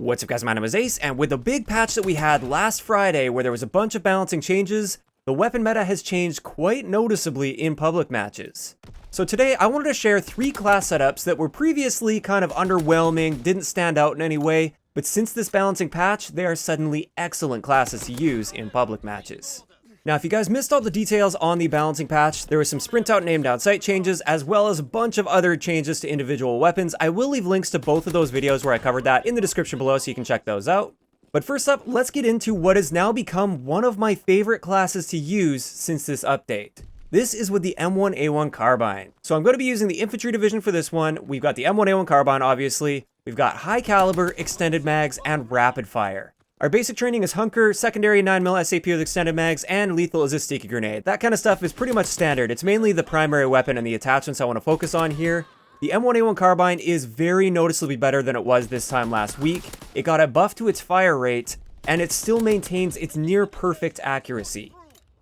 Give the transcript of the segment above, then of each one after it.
What's up guys, my name is Ace, and with the big patch that we had last Friday where there was a bunch of balancing changes, the weapon meta has changed quite noticeably in public matches. So today I wanted to share 3 class setups that were previously kind of underwhelming, didn't stand out in any way, but since this balancing patch, they are suddenly excellent classes to use in public matches. Now, if you guys missed all the details on the balancing patch, there was some Sprintout and aim down sight changes, as well as a bunch of other changes to individual weapons. I will leave links to both of those videos where I covered that in the description below so you can check those out. But first up, let's get into what has now become one of my favorite classes to use since this update. This is with the M1A1 Carbine. So I'm going to be using the Infantry Division for this one. We've got the M1A1 Carbine, obviously. We've got high caliber, extended mags, and rapid fire. Our basic training is Hunker, secondary 9mm SAP with extended mags, and lethal is a sticky grenade. That kind of stuff is pretty much standard. It's mainly the primary weapon and the attachments I want to focus on here. The M1A1 Carbine is very noticeably better than it was this time last week. It got a buff to its fire rate, and it still maintains its near perfect accuracy.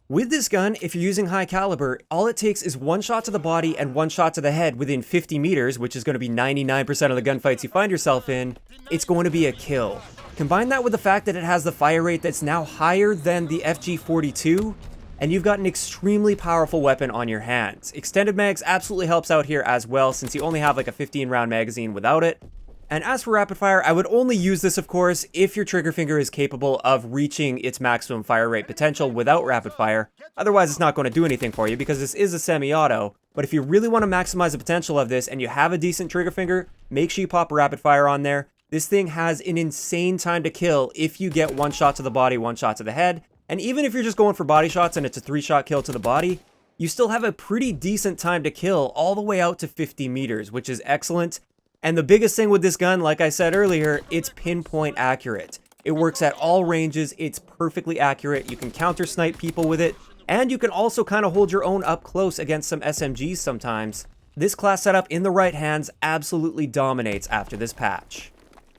With this gun, if you're using high caliber, all it takes is 1 shot to the body and 1 shot to the head within 50 meters, which is going to be 99% of the gunfights you find yourself in. It's going to be a kill. Combine that with the fact that it has the fire rate that's now higher than the FG42, and you've got an extremely powerful weapon on your hands. Extended mags absolutely helps out here as well, since you only have like a 15 round magazine without it. And as for rapid fire, I would only use this, of course, if your trigger finger is capable of reaching its maximum fire rate potential without rapid fire. Otherwise, it's not going to do anything for you because this is a semi-auto. But if you really want to maximize the potential of this and you have a decent trigger finger, make sure you pop a rapid fire on there. This thing has an insane time to kill if you get 1 shot to the body, 1 shot to the head. And even if you're just going for body shots and it's a 3-shot kill to the body, you still have a pretty decent time to kill all the way out to 50 meters, which is excellent. And the biggest thing with this gun, like I said earlier, it's pinpoint accurate. It works at all ranges, it's perfectly accurate, you can counter snipe people with it, and you can also kind of hold your own up close against some SMGs sometimes. This class setup in the right hands absolutely dominates after this patch.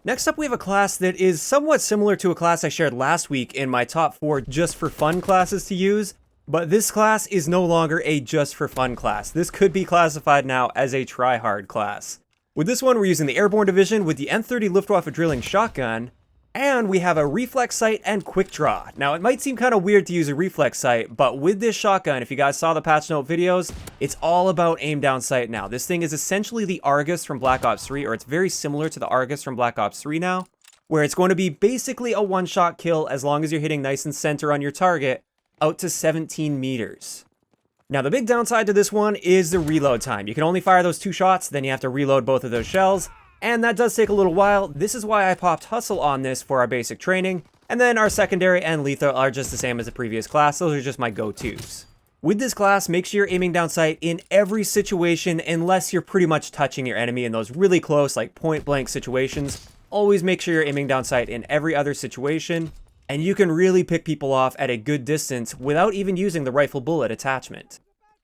Next up, we have a class that is somewhat similar to a class I shared last week in my top 4 just for fun classes to use, but this class is no longer a just for fun class. This could be classified now as a try-hard class. With this one, we're using the Airborne Division with the M30 Luftwaffe drilling shotgun, and we have a reflex sight and quick draw. Now, it might seem kind of weird to use a reflex sight, but with this shotgun, if you guys saw the patch note videos, it's all about aim down sight now. This thing is essentially the Argus from Black Ops 3, or it's very similar to the Argus from Black Ops 3 now, where it's going to be basically a 1-shot kill as long as you're hitting nice and center on your target out to 17 meters. Now, the big downside to this one is the reload time. You can only fire those 2 shots, then you have to reload both of those shells, and that does take a little while. This is why I popped Hustle on this for our basic training, and then our secondary and lethal are just the same as the previous class. Those are just my go-tos. With this class, make sure you're aiming down sight in every situation unless you're pretty much touching your enemy in those really close, like point-blank situations. Always make sure you're aiming down sight in every other situation, and you can really pick people off at a good distance without even using the rifle bullet attachment.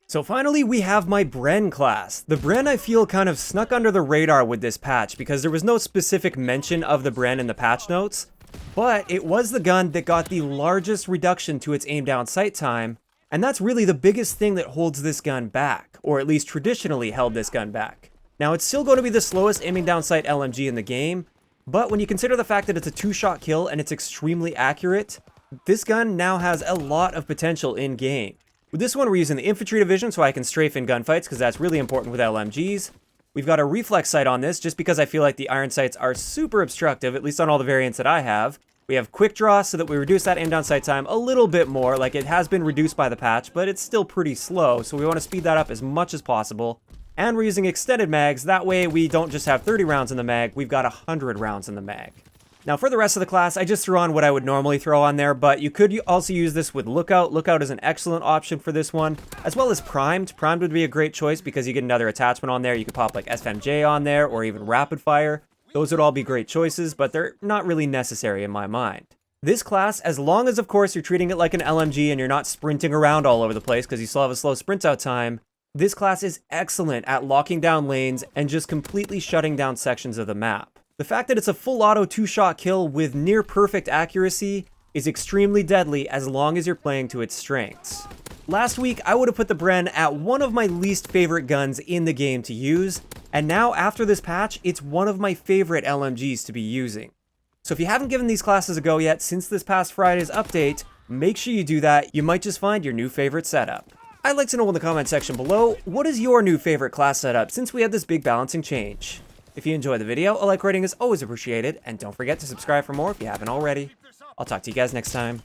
So finally, we have my Bren class. The Bren, I feel, kind of snuck under the radar with this patch because there was no specific mention of the Bren in the patch notes, but it was the gun that got the largest reduction to its aim down sight time, and that's really the biggest thing that holds this gun back, or at least traditionally held this gun back. Now, it's still going to be the slowest aiming down sight LMG in the game, but when you consider the fact that it's a 2-shot kill and it's extremely accurate, this gun now has a lot of potential in game. With this one, we're using the Infantry Division so I can strafe in gunfights because that's really important with LMGs. We've got a reflex sight on this just because I feel like the iron sights are super obstructive, at least on all the variants that I have. We have quick draw so that we reduce that aim down sight time a little bit more. Like, it has been reduced by the patch, but it's still pretty slow, so we want to speed that up as much as possible. And we're using extended mags, that way we don't just have 30 rounds in the mag, we've got 100 rounds in the mag. Now, for the rest of the class, I just threw on what I would normally throw on there, but you could also use this with Lookout. Lookout is an excellent option for this one, as well as Primed. Primed would be a great choice because you get another attachment on there. You could pop like SFMJ on there, or even Rapid Fire. Those would all be great choices, but they're not really necessary in my mind. This class, as long as, of course, you're treating it like an LMG and you're not sprinting around all over the place because you still have a slow sprint out time, this class is excellent at locking down lanes and just completely shutting down sections of the map. The fact that it's a full auto 2-shot kill with near perfect accuracy is extremely deadly as long as you're playing to its strengths. Last week, I would have put the Bren at one of my least favorite guns in the game to use, and now after this patch, it's one of my favorite LMGs to be using. So if you haven't given these classes a go yet since this past Friday's update, make sure you do that. You might just find your new favorite setup. I'd like to know in the comment section below, what is your new favorite class setup since we had this big balancing change? If you enjoyed the video, a like rating is always appreciated, and don't forget to subscribe for more if you haven't already. I'll talk to you guys next time.